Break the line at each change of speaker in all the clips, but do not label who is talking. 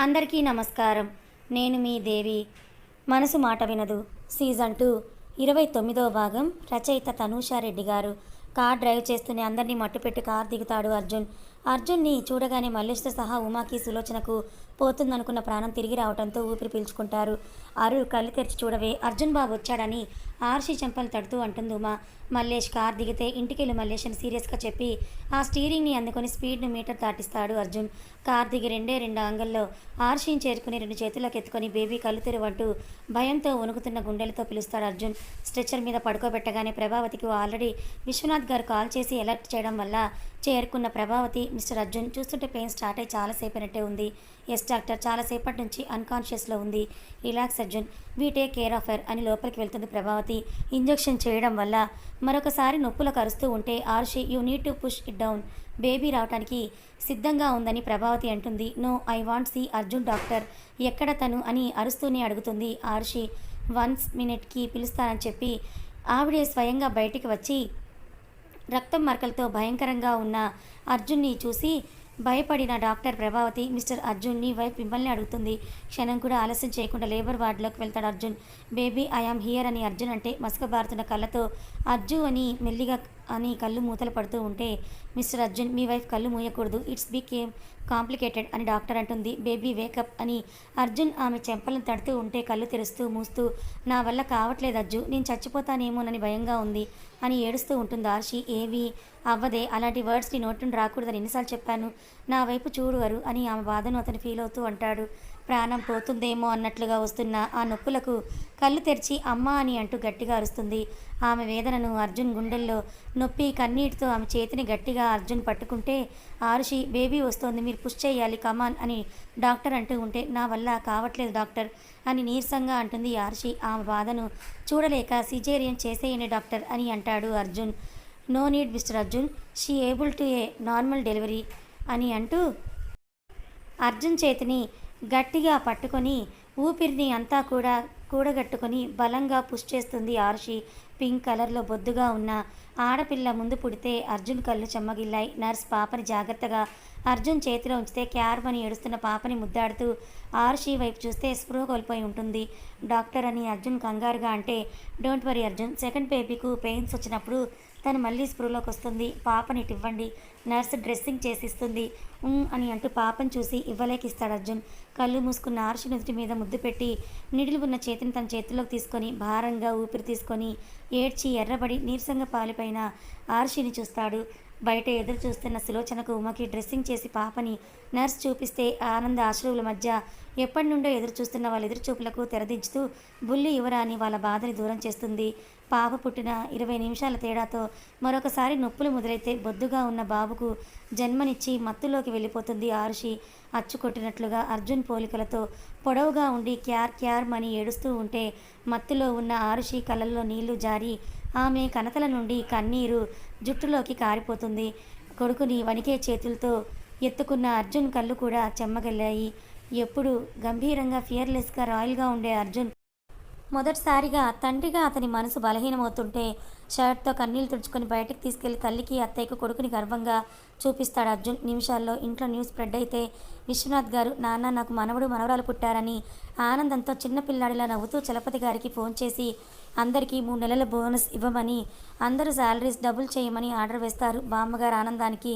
అందరికీ నమస్కారం. నేను మీ దేవి. మనసు మాట వినదు సీజన్ 2 29వ భాగం. రచయిత తనూషారెడ్డి గారు. కార్ డ్రైవ్ చేస్తూనే అందరినీ మట్టుపెట్టి కార్ దిగుతాడు అర్జున్. అర్జున్ని చూడగానే మల్లేష్తో సహా ఉమాకి, సులోచనకు పోతుందనుకున్న ప్రాణం తిరిగి రావడంతో ఊపిరి పీల్చుకుంటారు. అరు కళ్ళు తెరిచి చూడవే, అర్జున్ బాబు వచ్చాడని ఆర్షి చెంపలు తడుతూ అంటుంది ఉమా. మల్లేష్ కార్ దిగితే ఇంటికెళ్ళి మల్లేష్ అని సీరియస్గా చెప్పి ఆ స్టీరింగ్ని అందుకొని స్పీడ్ను మీటర్ దాటిస్తాడు అర్జున్. కార్ దిగి రెండు అంగల్లో ఆర్షిని చేరుకుని 2 చేతుల్లోకి ఎత్తుకొని బేబీ కళ్ళు తెరవంటూ భయంతో వణుకుతున్న గుండెలతో పిలుస్తాడు అర్జున్. స్ట్రెచ్చర్ మీద పడుకోబెట్టగానే ప్రభావతికి ఆల్రెడీ విశ్వనాథ్ గారు కాల్ చేసి అలర్ట్ చేయడం వల్ల చేరుకున్న ప్రభావతి, మిస్టర్ అర్జున్ చూస్తుంటే పెయిన్ స్టార్ట్ అయ్యి చాలాసేపైనట్టే ఉంది. ఎస్ డాక్టర్, చాలాసేపటి నుంచి అన్కాన్షియస్లో ఉంది. Relax Arjun, we take care of her అని లోపలికి వెళ్తుంది ప్రభావతి. ఇంజెక్షన్ చేయడం వల్ల మరొకసారి నొప్పులు కరుస్తూ ఉంటే Arshi, you need to push it down, baby రావడానికి సిద్ధంగా ఉందని ప్రభావతి అంటుంది. No, I want see Arjun doctor, ఎక్కడ తను అని అరుస్తూనే అడుగుతుంది ఆర్షి. 1 మినిట్కి పిలుస్తానని చెప్పి ఆవిడే స్వయంగా బయటికి వచ్చి రక్తం మరకలతో భయంకరంగా ఉన్న అర్జున్ని చూసి భయపడిన డాక్టర్ ప్రభావతి, మిస్టర్ అర్జున్ నీ వైఫ్ మిమ్మల్ని అడుగుతుంది. క్షణం కూడా ఆలస్యం చేయకుండా లేబర్ వార్డులోకి వెళ్తాడు అర్జున్. బేబీ ఐఆమ్ హియర్ అని అర్జున్ అంటే మసకబారుతున్న కళ్ళతో అర్జు అని మెల్లిగా అని కళ్ళు మూతలు పడుతూ ఉంటే, మిస్టర్ అర్జున్ మీ వైఫ్ కళ్ళు మూయకూడదు, ఇట్స్ బికేమ్ కాంప్లికేటెడ్ అని డాక్టర్ అంటుంది. బేబీ వేకప్ అని అర్జున్ ఆమె చెంపలను తడుతూ ఉంటే కళ్ళు తెరుస్తూ మూస్తూ, నా వల్ల కావట్లేదు అర్జు, నేను చచ్చిపోతానేమోనని భయంగా ఉంది అని ఏడుస్తూ ఉంటుంది ఆర్షి. ఏవి అవ్వదే, అలాంటి వర్డ్స్ నీ నోటి నుండి రాకూడదని ఎన్నిసార్లు చెప్పాను, నా వైపు చూడు అరు అని ఆమె బాధను అతను ఫీల్ అవుతూ అంటాడు. ప్రాణం పోతుందేమో అన్నట్లుగా వస్తున్న ఆ నొప్పులకు కళ్ళు తెరిచి అమ్మా అని అంటూ గట్టిగా అరుస్తుంది. ఆమె వేదనను అర్జున్ గుండెల్లో నొప్పి కన్నీటితో ఆమె చేతిని గట్టిగా అర్జున్ పట్టుకుంటే, ఆరుషి బేబీ వస్తోంది, మీరు పుష్ చేయాలి కమాన్ అని డాక్టర్ అంటూ ఉంటే, నా వల్ల కావట్లేదు డాక్టర్ అని నీరసంగా అంటుంది ఆర్షి. ఆమె బాధను చూడలేక సిజేరియన్ చేసేయండి డాక్టర్ అని అంటాడు Arjun. No need mister Arjun, she able to a normal delivery అని అంటూ అర్జున్ చేతిని గట్టిగా పట్టుకొని ఊపిరిని అంతా కూడా కూడగట్టుకొని బలంగా పుష్ చేస్తుంది ఆర్షి. పింక్ కలర్లో బొద్దుగా ఉన్న ఆడపిల్ల ముందు పుడితే అర్జున్ కళ్ళు చెమ్మగిల్లాయి. నర్స్ పాపని జాగ్రత్తగా అర్జున్ చేతిలో ఉంచితే క్యార్మని ఏడుస్తున్న పాపని ముద్దాడుతూ ఆర్షి వైపు చూస్తే స్పృహ కోల్పోయి ఉంటుంది. డాక్టర్ అని అర్జున్ కంగారుగా అంటే, డోంట్ వరీ అర్జున్, సెకండ్ బేబీకు పెయిన్స్ వచ్చినప్పుడు తను మళ్ళీ స్పృహలోకి వస్తుంది, పాపని ఇవ్వండి, నర్సు డ్రెస్సింగ్ చేసిస్తుంది అని అంటూ పాపను చూసి ఇవ్వలేకిస్తాడు అర్జున్. కళ్ళు మూసుకున్న ఆర్షి నుదుటి మీద ముద్దు పెట్టి నిడిలు ఉన్న చేతిని తన చేతిలోకి తీసుకొని భారంగా ఊపిరి తీసుకొని ఏడ్చి ఎర్రబడి నీరసంగా పాలిపోయిన ఆర్షిని చూస్తాడు. బయట ఎదురు చూస్తున్న సులోచనకు ఉమకి డ్రెస్సింగ్ చేసి పాపని నర్స్ చూపిస్తే ఆనంద ఆశ్రువుల మధ్య ఎప్పటి నుండో ఎదురు చూస్తున్న వాళ్ళ ఎదురుచూపులకు తెరదించుతూ బుల్లి యువరాని వాళ్ళ బాధని దూరం చేస్తుంది. పాప పుట్టిన 20 నిమిషాల తేడాతో మరొకసారి నొప్పులు మొదలైతే బొద్దుగా ఉన్న బాబుకు జన్మనిచ్చి మత్తులోకి వెళ్ళిపోతుంది ఆరుషి. అచ్చుకొట్టినట్లుగా అర్జున్ పోలికలతో పొడవుగా ఉండి క్యార్ క్యార్ మని ఏడుస్తూ ఉంటే మత్తులో ఉన్న ఆరుషి కళ్ళల్లో నీళ్లు జారి ఆమె కనతల నుండి కన్నీరు జుట్టులోకి కారిపోతుంది. కొడుకుని వణికే చేతులతో ఎత్తుకున్న అర్జున్ కళ్ళు కూడా చెమ్మగల్లాయి. ఎప్పుడు గంభీరంగా ఫియర్లెస్గా రాయల్గా ఉండే అర్జున్ మొదటిసారిగా తండ్రిగా అతని మనసు బలహీనమవుతుంటే షర్ట్తో కన్నీళ్ళు తుడుచుకొని బయటకు తీసుకెళ్లి తల్లికి, అత్తయ్యకు కొడుకుని గర్వంగా చూపిస్తాడు అర్జున్. నిమిషాల్లో ఇంట్లో న్యూస్ స్ప్రెడ్ అయితే విశ్వనాథ్ గారు, నాన్న నాకు మనవడు మనవరాలు పుట్టారని ఆనందంతో చిన్నపిల్లాడిలా నవ్వుతూ చలపతి గారికి ఫోన్ చేసి అందరికీ 3 నెలల బోనస్ ఇవ్వమని, అందరూ శాలరీస్ డబుల్ చేయమని ఆర్డర్ వేస్తారు. బామ్మగారు ఆనందానికి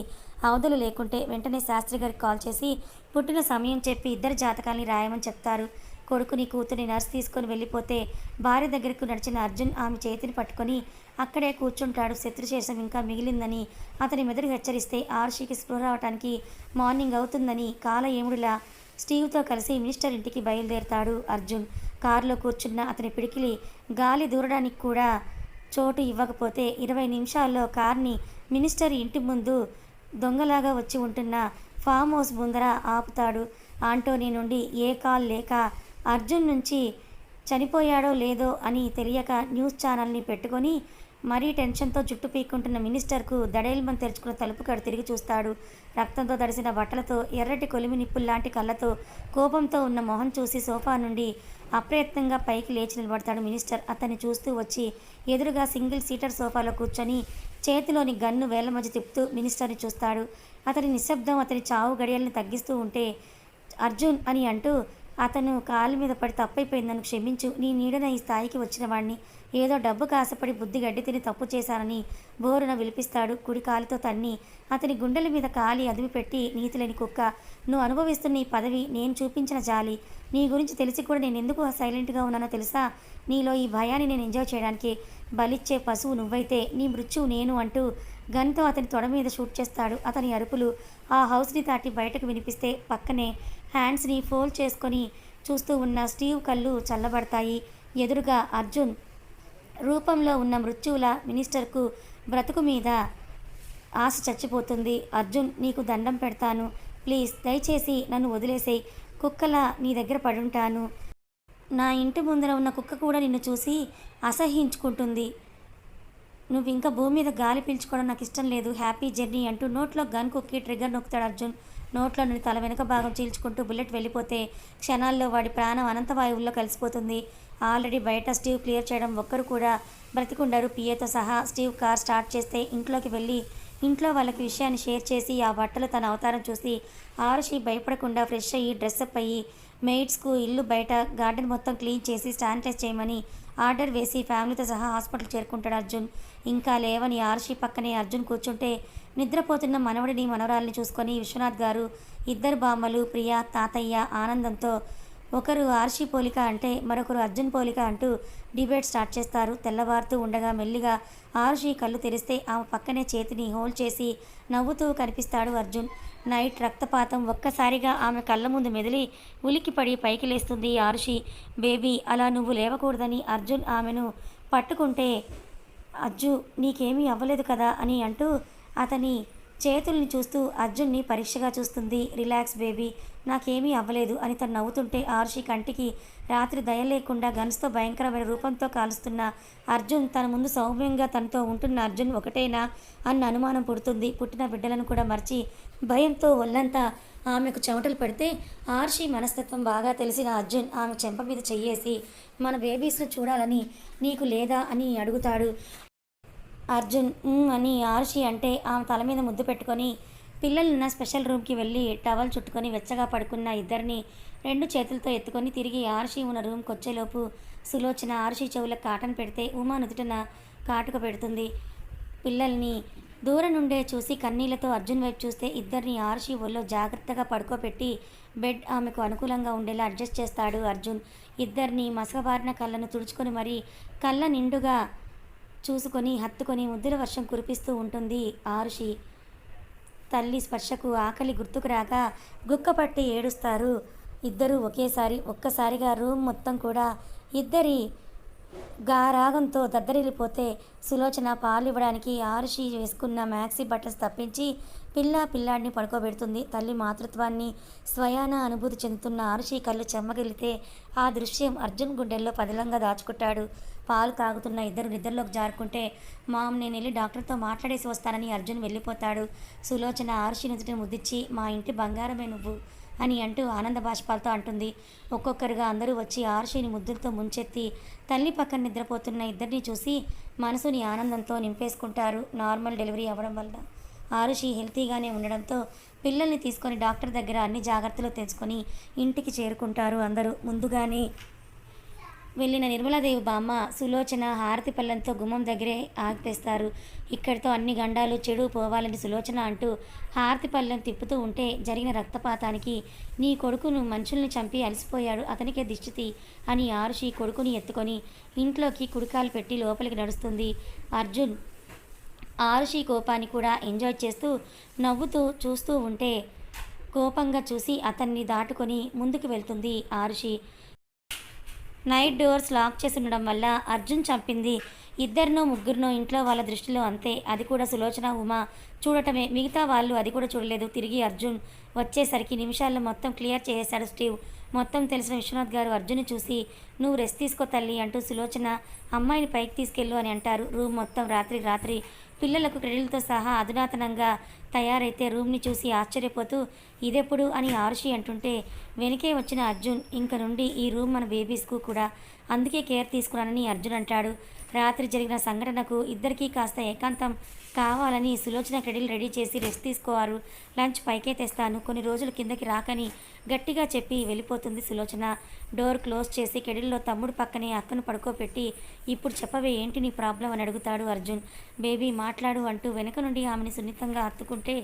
అవధులు లేకుంటే వెంటనే శాస్త్రి గారికి కాల్ చేసి పుట్టిన సమయం చెప్పి ఇద్దరి జాతకాల్ని రాయమని చెప్తారు. కొడుకుని కూతుని నర్స్ తీసుకొని వెళ్ళిపోతే భార్య దగ్గరకు నడిచిన అర్జున్ ఆమె చేతిని పట్టుకొని అక్కడే కూర్చుంటాడు. శత్రుశేషం ఇంకా మిగిలిందని అతని మెదడు హెచ్చరిస్తే ఆర్షికి స్పృహ రావడానికి మార్నింగ్ అవుతుందని కాల ఏముడిలా స్టీవ్తో కలిసి మినిస్టర్ ఇంటికి బయలుదేరతాడు అర్జున్. కారులో కూర్చున్న అతని పిడికిలి గాలి దూరడానికి కూడా చోటు ఇవ్వకపోతే 20 నిమిషాల్లో కార్ని మినిస్టర్ ఇంటి ముందు దొంగలాగా వచ్చి ఉంటున్న ఫామ్ హౌస్ ముందర ఆపుతాడు. ఆంటోనీ నుండి ఏ కాల్ లేక అర్జున్ నుంచి చనిపోయాడో లేదో అని తెలియక న్యూస్ ఛానల్ని పెట్టుకొని మరీ టెన్షన్తో జుట్టు పీక్కుంటున్న మినిస్టర్కు దడేల్మని తెరుచుకున్న తలుపు కాడ తిరిగి చూస్తాడు. రక్తంతో తడిసిన బట్టలతో ఎర్రటి కొలిమి నిప్పుల్లాంటి కళ్ళతో కోపంతో ఉన్న మొహం చూసి సోఫా నుండి అప్రయత్నంగా పైకి లేచి నిలబడతాడు మినిస్టర్. అతన్ని చూస్తూ వచ్చి ఎదురుగా సింగిల్ సీటర్ సోఫాలో కూర్చొని చేతిలోని గన్ను వేళ్ల మధ్య తిప్పుతూ మినిస్టర్ని చూస్తాడు. అతని నిశ్శబ్దం అతని చావు గడియల్ని తగ్గిస్తూ ఉంటే అర్జున్ అని అంటూ అతను కాలు మీద పడి తప్పైపోయింది, నన్ను క్షమించు, నీ నీడన ఈ స్థాయికి వచ్చిన వాడిని, ఏదో డబ్బు కాసపడి బుద్ధి గడ్డి తిని తప్పు చేశానని బోరున విలిపిస్తాడు. కుడి కాలితో తన్ని అతని గుండెల మీద కాలి అదిమి పెట్టి, నీతిలేని కుక్క, నువ్వు అనుభవిస్తున్న ఈ పదవి నేను చూపించిన జాలి, నీ గురించి తెలిసి కూడా నేను ఎందుకు సైలెంట్గా ఉన్నానో తెలుసా, నీలో ఈ భయాన్ని నేను ఎంజాయ్ చేయడానికి బలిచ్చే పశువు నువ్వైతే నీ మృత్యువు నేను అంటూ గన్తో అతని తొడ మీద షూట్ చేస్తాడు. అతని అరుపులు ఆ హౌస్ని దాటి బయటకు వినిపిస్తే పక్కనే హ్యాండ్స్ని ఫోల్డ్ చేసుకొని చూస్తూ ఉన్న స్టీవ్ కళ్ళు చల్లబడతాయి. ఎదురుగా అర్జున్ రూపంలో ఉన్న మృత్యువుల మినిస్టర్కు బ్రతుకు మీద ఆశ చచ్చిపోతుంది. అర్జున్, నీకు దండం పెడతాను, ప్లీజ్ దయచేసి నన్ను వదిలేసేయి, కుక్కలా నీ దగ్గర పడుంటాను, నా ఇంటి ముందర ఉన్న కుక్క కూడా నిన్ను చూసి అసహ్యించుకుంటుంది, నువ్వు ఇంకా భూమి మీద గాలి పీల్చుకోవడం నాకు ఇష్టం లేదు, హ్యాపీ జర్నీ అంటూ నోట్లో గన్ కుక్కి ట్రిగ్గర్ నొక్కుతాడు అర్జున్. నోట్లో నుండి తల వెనుక భాగం చీల్చుకుంటూ బుల్లెట్ వెళ్ళిపోతే క్షణాల్లో వాడి ప్రాణం అనంతవాయువుల్లో కలిసిపోతుంది. ఆల్రెడీ బయట స్టీవ్ క్లియర్ చేయడం, ఒక్కరు కూడా బ్రతికుండరు పిఏతో సహా. స్టీవ్ కార్ స్టార్ట్ చేస్తే ఇంట్లోకి వెళ్ళి ఇంట్లో వాళ్ళకి విషయాన్ని షేర్ చేసి ఆ బట్టలు తన అవతారం చూసి ఆరుషి భయపడకుండా ఫ్రెష్ అయ్యి డ్రెస్అప్ అయ్యి మెయిడ్స్కు ఇల్లు బయట గార్డెన్ మొత్తం క్లీన్ చేసి శానిటైజ్ చేయమని ఆర్డర్ వేసి ఫ్యామిలీతో సహా హాస్పిటల్ చేరుకుంటాడు అర్జున్. ఇంకా లేవని ఆరుషి పక్కనే అర్జున్ కూర్చుంటే నిద్రపోతున్న మనవడిని మనవరాల్ని చూసుకొని విశ్వనాథ్ గారు, ఇద్దరు బామ్మలు ప్రియా తాతయ్య ఆనందంతో ఒకరు ఆర్షి పోలిక అంటే మరొకరు అర్జున్ పోలిక అంటూ డిబేట్ స్టార్ట్ చేస్తారు. తెల్లవారుతూ ఉండగా మెల్లిగా ఆరుషి కళ్ళు తెరిస్తే ఆమె పక్కనే చేతిని హోల్డ్ చేసి నవ్వుతూ కనిపిస్తాడు అర్జున్. నైట్ రక్తపాతం ఒక్కసారిగా ఆమె కళ్ళ ముందు మెదిలి ఉలిక్కిపడి పైకి లేస్తుంది ఆరుషి. బేబీ, అలా నువ్వు లేవకూడదని అర్జున్ ఆమెను పట్టుకుంటే, అజ్జు నీకేమీ అవ్వలేదు కదా అని అంటూ అతని చేతుల్ని చూస్తూ అర్జున్ని పరీక్షగా చూస్తుంది. రిలాక్స్ బేబీ, నాకేమీ అవ్వలేదు అని తను నవ్వుతుంటే ఆరుషి కంటికి రాత్రి దయ లేకుండా గన్స్తో భయంకరమైన రూపంతో కాలుస్తున్న అర్జున్ తన ముందు సౌమ్యంగా తనతో ఉంటున్న అర్జున్ ఒకటేనా అన్న అనుమానం పుడుతుంది. పుట్టిన బిడ్డలను కూడా మర్చి భయంతో ఒళ్ళంతా ఆమెకు చెమటలు పడితే ఆర్షి మనస్తత్వం బాగా తెలిసిన అర్జున్ ఆమె చెంప మీద చెయ్యేసి, మన బేబీస్ను చూడాలని నీకు లేదా అని అడుగుతాడు. అర్జున్ అని ఆరుషి అంటే ఆమె తల మీద ముద్దు పెట్టుకొని పిల్లలున్న స్పెషల్ రూమ్కి వెళ్ళి టవల్ చుట్టుకొని వెచ్చగా పడుకున్న ఇద్దరిని రెండు చేతులతో ఎత్తుకొని తిరిగి ఆరుషి ఉన్న రూమ్కి వచ్చేలోపు సులోచన ఆరుషి చెవులకు కాటన్ పెడితే ఉమా నుదుటిన కాటుక పెడుతుంది. పిల్లల్ని దూరం నుండే చూసి కన్నీళ్లతో అర్జున్ వైపు చూస్తే ఇద్దరిని ఆరుషి ఒళ్ళో జాగ్రత్తగా పడుకోబెట్టి బెడ్ ఆమెకు అనుకూలంగా ఉండేలా అడ్జస్ట్ చేస్తాడు అర్జున్. ఇద్దరిని మసకబారిన కళ్ళను తుడుచుకొని మరీ కళ్ళ నిండుగా చూసుకొని హత్తుకొని ముద్దుల వర్షం కురిపిస్తూ ఉంటుంది ఆరుషి. తల్లి స్పర్శకు ఆకలి గుర్తుకు రాక గుక్కపట్టి ఏడుస్తారు ఇద్దరూ ఒకేసారి. ఒక్కసారిగా రూమ్ మొత్తం కూడా ఇద్దరి రాగంతో దద్దరిల్లిపోతే సులోచన పాలు ఇవ్వడానికి ఆరుషి వేసుకున్న మ్యాక్సీ బట్టలు తప్పించి పిల్లాడిని పడుకోబెడుతుంది. తల్లి మాతృత్వాన్ని స్వయాన అనుభూతి చెందుతున్న ఆరుషి కళ్ళు చెమ్మగిలితే ఆ దృశ్యం అర్జున్ గుండెల్లో పదిలంగా దాచుకుంటాడు. పాలు తాగుతున్న ఇద్దరు నిద్రలోకి జారుకుంటే, మామ్ నేను వెళ్ళి డాక్టర్తో మాట్లాడేసి వస్తానని అర్జున్ వెళ్ళిపోతాడు. సులోచన ఆరుషి నుదుటిని ముద్దిచ్చి, మా ఇంటి బంగారమే నువ్వు అని అంటూ ఆనంద బాష్పాలతో అంటుంది. ఒక్కొక్కరుగా అందరూ వచ్చి ఆరుషిని ముద్దులతో ముంచెత్తి తల్లి పక్కన నిద్రపోతున్న ఇద్దరిని చూసి మనసుని ఆనందంతో నింపేసుకుంటారు. నార్మల్ డెలివరీ అవ్వడం వల్ల ఆరుషి హెల్తీగానే ఉండడంతో పిల్లల్ని తీసుకొని డాక్టర్ దగ్గర అన్ని జాగ్రత్తలు తెచ్చుకొని ఇంటికి చేరుకుంటారు అందరూ. ముందుగానే వెళ్ళిన నిర్మలాదేవి బామ్మ సులోచన హారతి పళ్ళంతో గుమ్మం దగ్గరే ఆగిపేస్తారు. ఇక్కడితో అన్ని గండాలు చెడు పోవాలని సులోచన అంటూ హారతి పళ్ళం తిప్పుతూ ఉంటే, జరిగిన రక్తపాతానికి నీ కొడుకును మనుషుల్ని చంపి అలసిపోయాడు, అతనికే దిష్టి అని ఆరుషి కొడుకుని ఎత్తుకొని ఇంట్లోకి కుడికాలు పెట్టి లోపలికి నడుస్తుంది. అర్జున్ ఆరుషి కోపాన్ని కూడా ఎంజాయ్ చేస్తూ నవ్వుతూ చూస్తూ ఉంటే కోపంగా చూసి అతన్ని దాటుకొని ముందుకు వెళ్తుంది ఆరుషి. నైట్ డోర్స్ లాక్ చేసి ఉండడం వల్ల అర్జున్ చంపింది ఇద్దరినో ముగ్గురినో ఇంట్లో వాళ్ళ దృష్టిలో అంతే. అది కూడా సులోచన ఉమా చూడటమే, మిగతా వాళ్ళు అది కూడా చూడలేదు. తిరిగి అర్జున్ వచ్చేసరికి నిమిషాల్లో మొత్తం క్లియర్ చేసేశాడు స్టీవ్. మొత్తం తెలిసిన విశ్వనాథ్ గారు అర్జున్ని చూసి, నువ్వు రెస్ట్ తీసుకో తల్లి అంటూ సులోచన అమ్మాయిని పైకి తీసుకెళ్ళు అని అంటారు. రూమ్ మొత్తం రాత్రి పిల్లలకు క్రెడిట్లతో సహా అధునాతనంగా తయారైతే రూమ్ని చూసి ఆశ్చర్యపోతూ ఇదెప్పుడు అని ఆరుషి అంటుంటే వెనకే వచ్చిన అర్జున్, ఇంక నుండి ఈ రూమ్ మన బేబీస్కు కూడా, అందుకే కేర్ తీసుకున్నానని అర్జున్ అంటాడు. రాత్రి జరిగిన సంఘటనకు ఇద్దరికీ కాస్త ఏకాంతం కావాలని సులోచన క్రెడిల్ రెడీ చేసి రెస్ట్ తీసుకోవారు, లంచ్ పైకే తెస్తాను, కొన్ని రోజులు కిందకి రాకని గట్టిగా చెప్పి వెళ్ళిపోతుంది సులోచన. డోర్ క్లోజ్ చేసి కెడిల్లో తమ్ముడు పక్కనే అక్కను పడుకోబెట్టి, ఇప్పుడు చెప్పవే ఏంటి నీ ప్రాబ్లం అని అడుగుతాడు అర్జున్. బేబీ మాట్లాడు అంటూ వెనక నుండి ఆమెని సున్నితంగా హత్తుకుంటే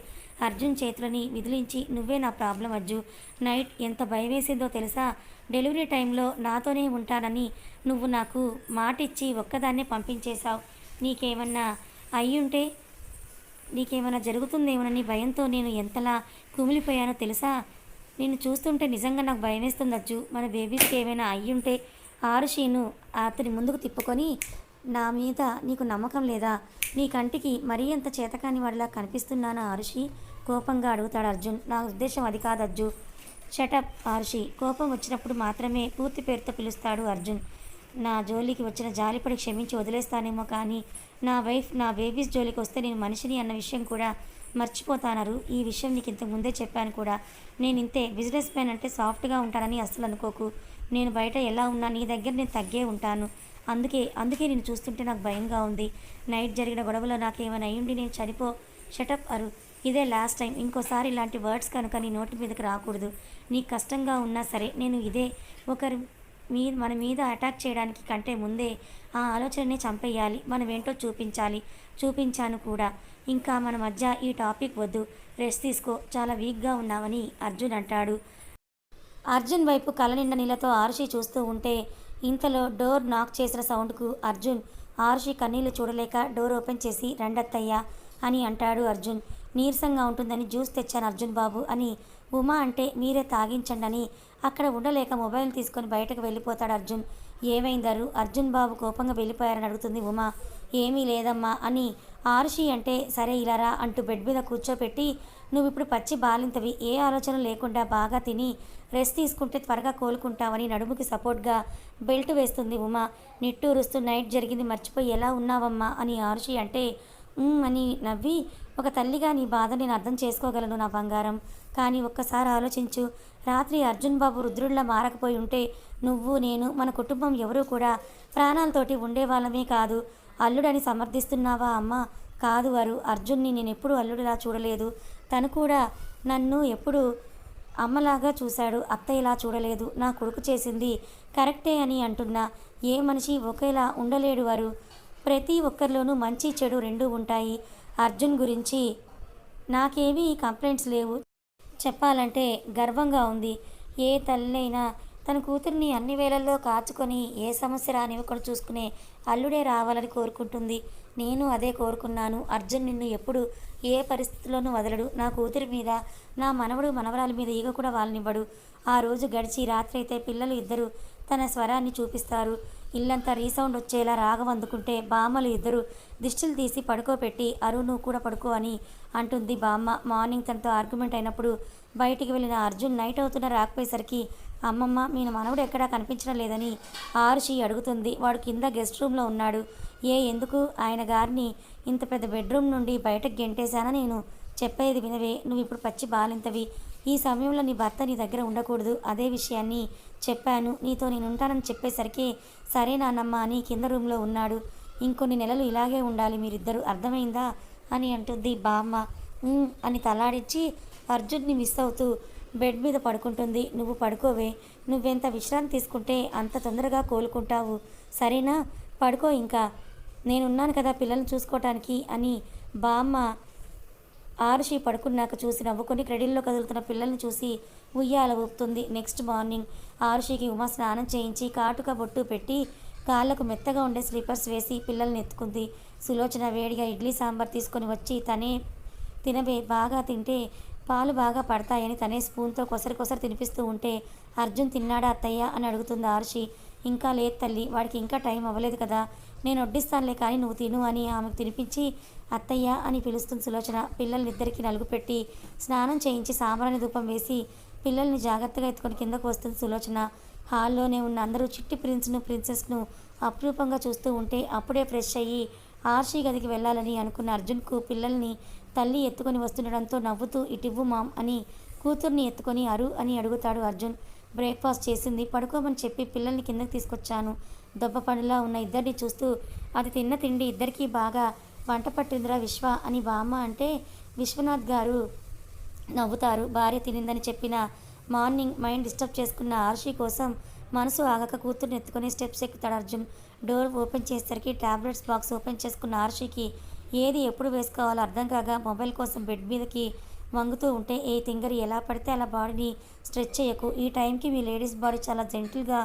అర్జున్ చేతులని విదిలించి, నువ్వే నా ప్రాబ్లం అజ్జు. నైట్ ఎంత భయమేసిందో తెలుసా? డెలివరీ టైంలో నాతోనే ఉంటానని నువ్వు నాకు మాటిచ్చి ఒక్కదాన్నే పంపించేశావు. నీకేమన్నా అయ్యుంటే, నీకేమైనా జరుగుతుందేమోనని భయంతో నేను ఎంతలా కుమిలిపోయానో తెలుసా? నిన్ను చూస్తుంటే నిజంగా నాకు భయమేస్తుంది అజ్జు. మన బేబీస్కి ఏమైనా అయ్యుంటే. ఆరుషిను అతని ముందుకు తిప్పుకొని, నా మీద నీకు నమ్మకం లేదా? నీ కంటికి మరీ అంత చేతకాని వాడిలా కనిపిస్తున్నానా ఆరుషి? కోపంగా అడుగుతాడు అర్జున్. నా ఉద్దేశం అది కాదు అజ్జు. షటప్ ఆరుషి. కోపం వచ్చినప్పుడు మాత్రమే పూర్తి పేరుతో పిలుస్తాడు అర్జున్. నా జోలికి వచ్చిన జాలిపడి క్షమించి వదిలేస్తానేమో, కానీ నా వైఫ్ నా బేబీస్ జోలికి వస్తే నేను మనిషిని అన్న విషయం కూడా మర్చిపోతానరు. ఈ విషయం నీకు ఇంతకు ముందే చెప్పాను కూడా. నేను ఇంతే. బిజినెస్ మ్యాన్ అంటే సాఫ్ట్గా ఉంటానని అస్సలు అనుకోకు. నేను బయట ఎలా ఉన్నా నీ దగ్గర నేను తగ్గే ఉంటాను. అందుకే నేను చూస్తుంటే నాకు భయంగా ఉంది. నైట్ జరిగిన గొడవలో నాకేమైనా అయ్యుండి నేను షటప్ అరు. ఇదే లాస్ట్ టైం. ఇంకోసారి ఇలాంటి వర్డ్స్ కనుక నీ నోటి మీదకి రాకూడదు. నీకు కష్టంగా ఉన్నా సరే నేను ఇదే ఒకరి మన మీద అటాక్ చేయడానికి కంటే ముందే ఆ ఆలోచనని చంపేయాలి. మనం ఏంటో చూపించాను కూడా. ఇంకా మన మధ్య ఈ టాపిక్ వద్దు. రెస్ట్ తీసుకో. చాలా వీక్గా ఉన్నావని అర్జున్ అంటాడు. అర్జున్ వైపు కళ్ళ నిండా నీళ్ళతో ఆరుషి చూస్తూ ఉంటే ఇంతలో డోర్ నాక్ చేసిన సౌండ్కు అర్జున్ ఆరుషి కన్నీళ్లు చూడలేక డోర్ ఓపెన్ చేసి, రండత్తయ్యా అని అంటాడు అర్జున్. నీరసంగా ఉంటుందని జ్యూస్ తెచ్చాను అర్జున్ బాబు అని ఉమా అంటే మీరే తాగించండి అని అక్కడ ఉండలేక మొబైల్ తీసుకొని బయటకు వెళ్ళిపోతాడు అర్జున్. ఏమైందరు? అర్జున్ బాబు కోపంగా వెళ్ళిపోయారని అడుగుతుంది ఉమా. ఏమీ లేదమ్మా అని ఆరుషి అంటే, సరే ఇలారా అంటూ బెడ్ మీద కూర్చోపెట్టి, నువ్వు ఇప్పుడు పచ్చి బాలింతవి, ఏ ఆలోచన లేకుండా బాగా తిని రెస్ట్ తీసుకుంటే త్వరగా కోలుకుంటావని నడుముకి సపోర్ట్గా బెల్ట్ వేస్తుంది ఉమా. నిట్టూరుస్తూ, నైట్ జరిగింది మర్చిపోయి ఎలా ఉన్నావమ్మా అని ఆరుషి అంటే, అని నవ్వి, ఒక తల్లిగా నీ బాధ నేను అర్థం చేసుకోగలను నా బంగారం. కానీ ఒక్కసారి ఆలోచించు. రాత్రి అర్జున్ బాబు రుద్రుడిలా మారకపోయి ఉంటే నువ్వు, నేను, మన కుటుంబం ఎవరూ కూడా ప్రాణాలతోటి ఉండేవాళ్ళమే కాదు. అల్లుడని సమర్థిస్తున్నావా అమ్మా? కాదు వారు. అర్జున్ని నేను ఎప్పుడూ అల్లుడిలా చూడలేదు. తను కూడా నన్ను ఎప్పుడు అమ్మలాగా చూశాడు, అత్తయ్యలా చూడలేదు. నా కొడుకు చేసింది కరెక్టే అని అంటున్నా. ఏ మనిషి ఒకేలా ఉండలేడు వారు. ప్రతి ఒక్కరిలోనూ మంచి చెడు రెండూ ఉంటాయి. అర్జున్ గురించి నాకేమీ కంప్లైంట్స్ లేవు. చెప్పాలంటే గర్వంగా ఉంది. ఏ తల్లైనా తన కూతుర్ని అన్ని వేళల్లో కాచుకొని ఏ సమస్య రానివ్వకుండా చూసుకునే అల్లుడే రావాలని కోరుకుంటుంది. నేను అదే కోరుకున్నాను. అర్జున్ నిన్ను ఎప్పుడు ఏ పరిస్థితుల్లోనూ వదలడు. నా కూతురి మీద, నా మనవడు మనవరాల మీద ఈగ కూడా వాళ్ళనివ్వడు. ఆ రోజు గడిచి రాత్రి అయితే పిల్లలు ఇద్దరు తన స్వరాన్ని చూపిస్తారు. ఇల్లంతా రీసౌండ్ వచ్చేలా రాగం అందుకుంటే బామ్మలు ఇద్దరు దిష్టిలు తీసి పడుకోబెట్టి, అరు నువ్వు కూడా పడుకో అని అంటుంది బామ్మ. మార్నింగ్ తనతో ఆర్గ్యుమెంట్ అయినప్పుడు బయటికి వెళ్ళిన అర్జున్ నైట్ అవుతున్న రాకపోయేసరికి, అమ్మమ్మ మీ మనవడు ఎక్కడా కనిపించడం లేదని ఆరుషి అడుగుతుంది. వాడు కింద గెస్ట్ రూమ్లో ఉన్నాడు. ఎందుకు? ఆయన గారిని ఇంత పెద్ద బెడ్రూమ్ నుండి బయటకు గెంటేశానా నేను? చెప్పేది వినవే. నువ్వు ఇప్పుడు పచ్చి బాలింతవి. ఈ సమయంలో నీ భర్త నీ దగ్గర ఉండకూడదు. అదే విషయాన్ని చెప్పాను. నీతో నేను ఉంటానని చెప్పేసరికి, సరే నాన్నమ్మ అని కింద రూమ్లో ఉన్నాడు. ఇంకొన్ని నెలలు ఇలాగే ఉండాలి మీరిద్దరూ, అర్థమైందా అని అంటుంది బామ్మ. అని తలాడించి అర్జున్ని మిస్ అవుతూ బెడ్ మీద పడుకుంటుంది. నువ్వు పడుకోవే. నువ్వెంత విశ్రాంతి తీసుకుంటే అంత తొందరగా కోలుకుంటావు. సరేనా? పడుకో. ఇంకా నేనున్నాను కదా పిల్లల్ని చూసుకోవటానికి అని బామ్మ ఆరుషి పడుకున్నాక చూసి నవ్వుకొని క్రెడిల్లో కదులుతున్న పిల్లల్ని చూసి ఉయ్యాల ఊపుతుంది. నెక్స్ట్ మార్నింగ్ ఆరుషికి ఉమా స్నానం చేయించి కాటుక బొట్టు పెట్టి కాళ్ళకు మెత్తగా ఉండే స్లీపర్స్ వేసి పిల్లల్ని ఎత్తుకుంది. సులోచన వేడిగా ఇడ్లీ సాంబార్ తీసుకొని వచ్చి, తనే తినవే, బాగా తింటే పాలు బాగా పడతాయని తనే స్పూన్తో కొసరి తినిపిస్తూ ఉంటే, అర్జున్ తిన్నాడా అత్తయ్య అని అడుగుతుంది ఆరుషి. ఇంకా లేదు తల్లి, వాడికి ఇంకా టైం అవ్వలేదు కదా, నేను వడ్డిస్తానులే కానీ నువ్వు తిను అని ఆమెకు తినిపించి అత్తయ్య అని పిలుస్తుంది సులోచన. పిల్లల్నిద్దరికీ నలుగు పెట్టి స్నానం చేయించి సాంబ్రాణి ధూపం వేసి పిల్లల్ని జాగ్రత్తగా ఎత్తుకొని కిందకు వస్తుంది సులోచన. హాల్లోనే ఉన్న అందరూ చిట్టి ప్రిన్సెస్ను అపురూపంగా చూస్తూ ఉంటే అప్పుడే ఫ్రెష్ అయ్యి ఆర్షి గదికి వెళ్ళాలని అనుకున్న అర్జున్కు పిల్లల్ని తల్లి ఎత్తుకొని వస్తుండడంతో నవ్వుతూ, ఇటివ్వు మామ్ అని కూతుర్ని ఎత్తుకొని అరు అని అడుగుతాడు అర్జున్. బ్రేక్ఫాస్ట్ చేసింది, పడుకోమని చెప్పి పిల్లల్ని కిందకి తీసుకొచ్చాను. దొబ్బ పనులా ఉన్న ఇద్దరిని చూస్తూ, అది తిన్న తిండి ఇద్దరికీ బాగా వంట పట్టిందిరా విశ్వ అని బామ్మ అంటే విశ్వనాథ్ గారు నవ్వుతారు. భార్య తినిందని చెప్పిన మార్నింగ్ మైండ్ డిస్టర్బ్ చేసుకున్న ఆర్షి కోసం మనసు ఆగక కూతుర్ని ఎత్తుకొని స్టెప్స్ ఎక్కుతాడు అర్జున్. డోర్ ఓపెన్ చేసేసరికి టాబ్లెట్స్ బాక్స్ ఓపెన్ చేసుకున్న ఆర్షికి ఏది ఎప్పుడు వేసుకోవాలో అర్థం కాగా మొబైల్ కోసం బెడ్ మీదకి వంగుతూ ఉంటే, ఏ తింగరి ఎలా పడితే అలా బాడీని స్ట్రెచ్ చేయకు, ఈ టైంకి మీ లేడీస్ బాడీ చాలా జెంటిల్గా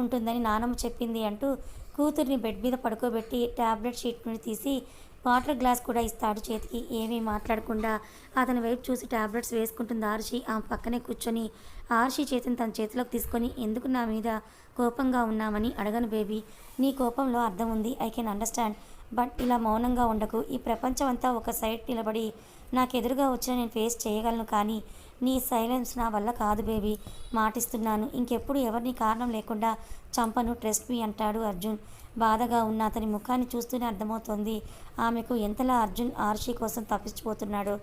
ఉంటుందని నానమ్మ చెప్పింది అంటూ కూతుర్ని బెడ్ మీద పడుకోబెట్టి టాబ్లెట్ షీట్ నుండి తీసి వాటర్ గ్లాస్ కూడా ఇస్తాడు చేతికి. ఏమీ మాట్లాడకుండా అతని వైపు చూసి టాబ్లెట్స్ వేసుకుంటుంది ఆర్షి. ఆమె పక్కనే కూర్చొని ఆర్షి చేతిని తన చేతిలోకి తీసుకొని, ఎందుకు నా మీద కోపంగా ఉన్నామని అడగను బేబీ, నీ కోపంలో అర్థం ఉంది, ఐ కెన్ అండర్స్టాండ్, బట్ ఇలా మౌనంగా ఉండకు. ఈ ప్రపంచం అంతా ఒక సైడ్ నిలబడి నాకెదురుగా వచ్చిన నేను ఫేస్ చేయగలను, కానీ నీ సైలెన్స్ నా వల్ల కాదు బేబీ, మాటిస్తున్నాను, ఇంకెప్పుడు ఎవరిని కారణం లేకుండా చంపను, ట్రస్ట్ మీ అంటాడు అర్జున్. బాధగా ఉన్న అతని ముఖాన్ని చూస్తూనే అర్థమవుతోంది ఆమెకు ఎంతలా అర్జున్ ఆర్షి కోసం తప్పించిపోతున్నాడో.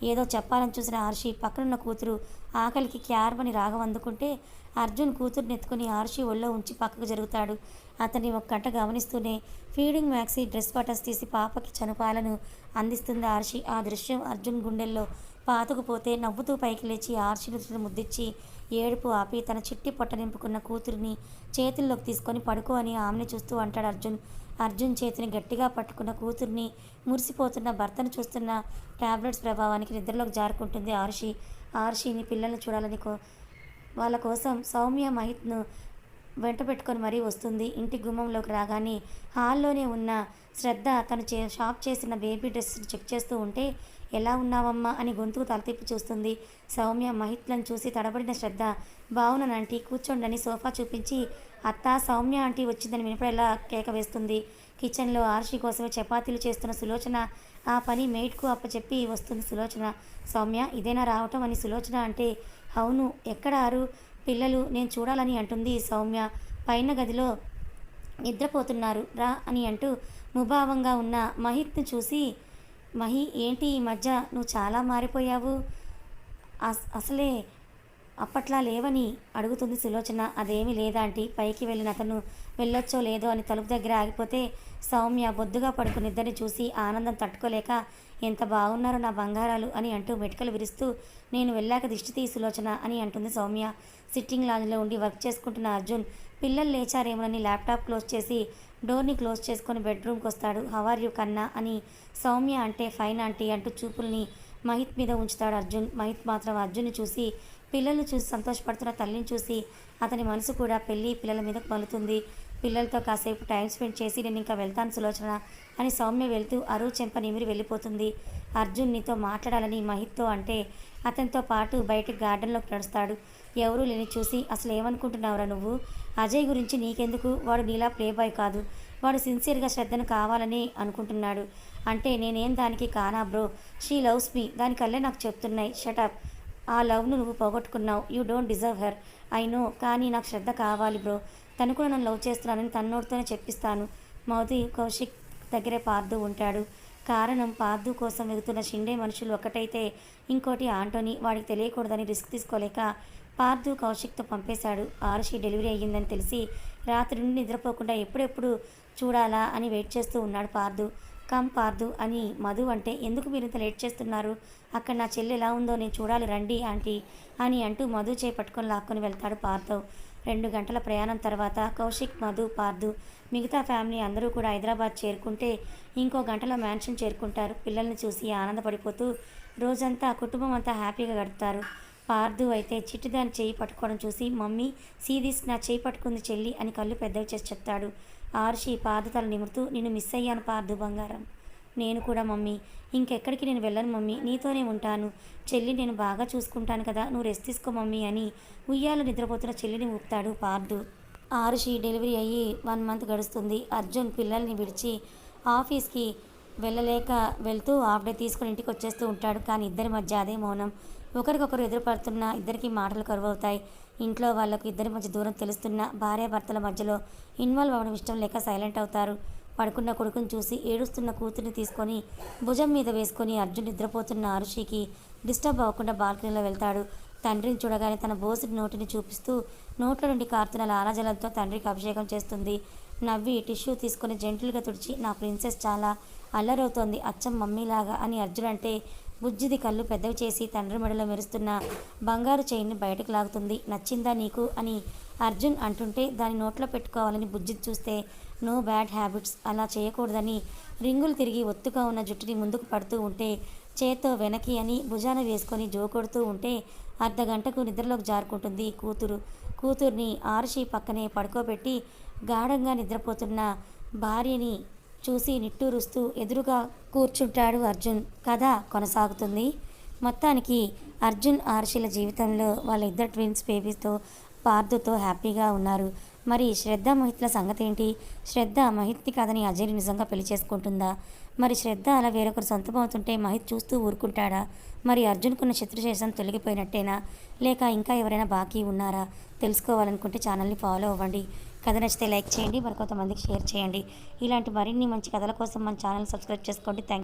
ఏదో చెప్పాలని చూసిన ఆర్షి పక్కనున్న కూతురు ఆకలికి క్యార్మని రాగం అందుకుంటే అర్జున్ కూతుర్ని ఎత్తుకుని ఆర్షి ఒళ్ళో ఉంచి పక్కకు జరుగుతాడు. అతన్ని ఒక గంట గమనిస్తూనే ఫీడింగ్ మ్యాక్సీ డ్రెస్ బటన్స్ తీసి పాపకి చనుపాలను అందిస్తుంది ఆర్షి. ఆ దృశ్యం అర్జున్ గుండెల్లో పాతుకుపోతే నవ్వుతూ పైకి లేచి ఆర్షిని ముద్దిచ్చి ఏడుపు ఆపి తన చిట్టి పొట్ట నింపుకున్న కూతురిని చేతుల్లోకి తీసుకొని పడుకో అని ఆమెను చూస్తూ అంటాడు అర్జున్. అర్జున్ చేతిని గట్టిగా పట్టుకున్న కూతుర్ని మురిసిపోతున్న భర్తను చూస్తున్న టాబ్లెట్స్ ప్రభావానికి నిద్రలోకి జారుకుంటుంది ఆర్షి. ఆర్షిని పిల్లల్ని చూడాలని వాళ్ళ కోసం సౌమ్య మహిత్ను వెంట పెట్టుకొని మరీ వస్తుంది. ఇంటి గుమ్మంలోకి రాగానే హాల్లోనే ఉన్న శ్రద్ధ తను షాప్ చేసిన బేబీ డ్రెస్ చెక్ చేస్తూ ఉంటే, ఎలా ఉన్నావమ్మా అని గొంతుకు తలతిప్పి చూస్తుంది. సౌమ్య మహిత్లను చూసి తడబడిన శ్రద్ధ, బావునని ఆంటీ కూర్చోండని సోఫా చూపించి, అత్త సౌమ్య ఆంటీ వచ్చిందని వినపడేలా కేక వేస్తుంది. కిచెన్లో ఆర్షి కోసమే చపాతీలు చేస్తున్న సులోచన ఆ పని మెయిట్కు అప్పచెప్పి వస్తుంది సులోచన. సౌమ్య ఇదేనా రావటం అని సులోచన అంటే, అవును ఎక్కడ ఆరు పిల్లలు, నేను చూడాలని అంటుంది సౌమ్య. పైన గదిలో నిద్రపోతున్నారు రా అని అంటూ ముభావంగా ఉన్న మహిత్ను చూసి, మహి ఏంటి ఈ మధ్య నువ్వు చాలా మారిపోయావు, అసలే అప్పట్లా లేవని అడుగుతుంది సులోచన. అదేమీ లేదాంటీ, పైకి వెళ్ళిన అతను వెళ్ళొచ్చో లేదో అని తలుపు దగ్గర ఆగిపోతే సౌమ్య బొద్దుగా పడుకుని ఇద్దరిని చూసి ఆనందం తట్టుకోలేక, ఎంత బాగున్నారో నా బంగారాలు అని అంటూ మెటికలు విరుస్తూ, నేను వెళ్ళాక దిష్టి తీ సులోచన అని అంటుంది సౌమ్య. సిట్టింగ్ లాంజ్లో ఉండి వర్క్ చేసుకుంటున్న అర్జున్ పిల్లలు లేచారేమోనని ల్యాప్టాప్ క్లోజ్ చేసి డోర్ని క్లోజ్ చేసుకొని బెడ్రూమ్కి వస్తాడు. హవర్ యూ కన్నా అని సౌమ్య అంటే ఫైన్ ఆంటీ అంటూ చూపుల్ని మహిత్ మీద ఉంచుతాడు అర్జున్. మహిత్ మాత్రం అర్జున్ని చూసి, పిల్లల్ని చూసి సంతోషపడుతున్న తల్లిని చూసి అతని మనసు కూడా పెళ్ళి పిల్లల మీద మలుతుంది. పిల్లలతో కాసేపు టైం స్పెండ్ చేసి నేను ఇంకా వెళ్తాను సులోచన అని సౌమ్య వెళ్తూ అరువు చెంప నిమిరి వెళ్ళిపోతుంది. అర్జున్ నీతో మాట్లాడాలని మహిత్తో అంటే అతనితో పాటు బయట గార్డెన్లోకి నడుస్తాడు. ఎవరూ లేని చూసి, అసలు ఏమనుకుంటున్నావురా నువ్వు, అజయ్ గురించి నీకెందుకు, వాడు నీలా ప్లే బాయ్ కాదు, వాడు సిన్సియర్గా శ్రద్ధను కావాలని అనుకుంటున్నాడు అంటే నేనేం దానికి కానా బ్రో, షీ లవ్స్ మీ, దానికల్లే నాకు చెప్తున్నాయి, షటప్, ఆ లవ్ను నువ్వు పోగొట్టుకున్నావు, you don't deserve her, I know, కానీ నాకు శ్రద్ధ కావాలి బ్రో, తను కూడా నన్ను లవ్ చేస్తున్నానని తన్నోడితోనే చెప్పిస్తాను. మౌది కౌశిక్ దగ్గరే పార్దు ఉంటాడు. కారణం పార్దు కోసం వెగుతున్న షిండే మనుషులు ఒకటైతే ఇంకోటి ఆంటోనీ, వాడికి తెలియకూడదని రిస్క్ తీసుకోలేక పార్దు కౌశిక్తో పంపేశాడు. ఆరుషి డెలివరీ అయ్యిందని తెలిసి రాత్రి నుండి నిద్రపోకుండా ఎప్పుడెప్పుడు చూడాలా అని వెయిట్ చేస్తూ ఉన్నాడు పార్దు. కమ్ పార్దు అని మధు అంటే, ఎందుకు మీరు ఇంత లేట్ చేస్తున్నారు, అక్కడ నా చెల్లి ఎలా ఉందో నేను చూడాలి రండి ఆంటీ అని అంటూ మధు పట్టుకొని లాక్కొని వెళ్తాడు పార్థవ్. 2 గంటల ప్రయాణం తర్వాత కౌశిక్, మధు, పార్దు మిగతా ఫ్యామిలీ అందరూ కూడా హైదరాబాద్ చేరుకుంటే ఇంకో గంటలో మ్యాన్షన్ చేరుకుంటారు. పిల్లల్ని చూసి ఆనందపడిపోతూ రోజంతా కుటుంబం అంతా హ్యాపీగా గడుపుతారు. పార్దు అయితే చిట్టిదాని చేయి పట్టుకోవడం చూసి, మమ్మీ సీదీస్ నా చేయి పట్టుకుంది చెల్లి అని కళ్ళు పెద్దవి చేసి చెప్తాడు. ఆర్షి పార్దు తల నిమురుతూ, నేను మిస్ అయ్యాను పార్దు బంగారం, నేను కూడా మమ్మీ, ఇంకెక్కడికి నేను వెళ్ళను మమ్మీ, నీతోనే ఉంటాను, చెల్లి నేను బాగా చూసుకుంటాను కదా, నువ్వు రెస్ట్ తీసుకో మమ్మీ అని ఉయ్యాలో నిద్రపోతున్న చెల్లిని ఊపుతాడు పార్దు. ఆరుషి డెలివరీ అయ్యి 1 మంత్ గడుస్తుంది. అర్జున్ పిల్లల్ని విడిచి ఆఫీస్కి వెళ్ళలేక వెళ్తూ హాఫ్ డే తీసుకుని ఇంటికి వచ్చేస్తూ ఉంటాడు. కానీ ఇద్దరి మధ్య అదే మౌనం. ఒకరికొకరు ఎదురుపడుతున్న ఇద్దరికి మాటలు కరువవుతాయి. ఇంట్లో వాళ్ళకు ఇద్దరి మధ్య దూరం తెలుస్తున్న భార్యాభర్తల మధ్యలో ఇన్వాల్వ్ అవ్వడం ఇష్టం లేక సైలెంట్ అవుతారు. పడుకున్న కొడుకుని చూసి ఏడుస్తున్న కూతుర్ని తీసుకొని భుజం మీద వేసుకొని అర్జున్ నిద్రపోతున్న ఆరుషికి డిస్టర్బ్ అవ్వకుండా బాల్కనీలో వెళ్తాడు. తండ్రిని చూడగానే తన బోసిడి నోటిని చూపిస్తూ నోట్ల నుండి కారుతున్న లాలాజలంతో తండ్రికి అభిషేకం చేస్తుంది. నవ్వి టిష్యూ తీసుకొని జెంటిల్గా తుడిచి, నా ప్రిన్సెస్ చాలా అల్లరవుతోంది అచ్చం మమ్మీలాగా అని అర్జున్ అంటే బుజ్జిది కళ్ళు పెద్దవి చేసి తండ్రి మెడలో మెరుస్తున్న బంగారు చైన్ని బయటకు లాగుతుంది. నచ్చిందా నీకు అని అర్జున్ అంటుంటే దాని నోట్లో పెట్టుకోవాలని బుజ్జిది చూస్తే నో బ్యాడ్ హ్యాబిట్స్, అలా చేయకూడదని రింగులు తిరిగి ఒత్తుగా ఉన్న జుట్టుని ముందుకు పడుతూ ఉంటే చేత్తో వెనక్కి అని భుజాన వేసుకొని జోకొడుతూ ఉంటే అర్ధగంటకు నిద్రలోకి జారుకుంటుంది కూతుర్ని ఆరుషి పక్కనే పడుకోబెట్టి గాఢంగా నిద్రపోతున్న భార్యని చూసి నిట్టూరుస్తూ ఎదురుగా కూర్చుంటాడు అర్జున్. కథ కొనసాగుతుంది. మొత్తానికి అర్జున్ ఆరుషిల జీవితంలో వాళ్ళ ఇద్దరు ట్విన్స్ బేబీస్తో పార్థుతో హ్యాపీగా ఉన్నారు. మరి శ్రద్ధ మహిత్ల సంగతి ఏంటి? శ్రద్ధ మహిత్ని కాదని అజయ్ని నిజంగా పెళ్లి చేసుకుంటుందా? మరి శ్రద్ధ అలా వేరొకరు సొంతమవుతుంటే మహిత్ చూస్తూ ఊరుకుంటాడా? మరి అర్జున్కున్న శత్రుశేషం తొలగిపోయినట్టేనా, లేక ఇంకా ఎవరైనా బాకీ ఉన్నారా? తెలుసుకోవాలనుకుంటే ఛానల్ని ఫాలో అవ్వండి. కథ నచ్చితే లైక్ చేయండి, మరి కొంతమందికి షేర్ చేయండి. ఇలాంటి మరిన్ని మంచి కథల కోసం మన ఛానల్ సబ్స్క్రైబ్ చేసుకోండి. థ్యాంక్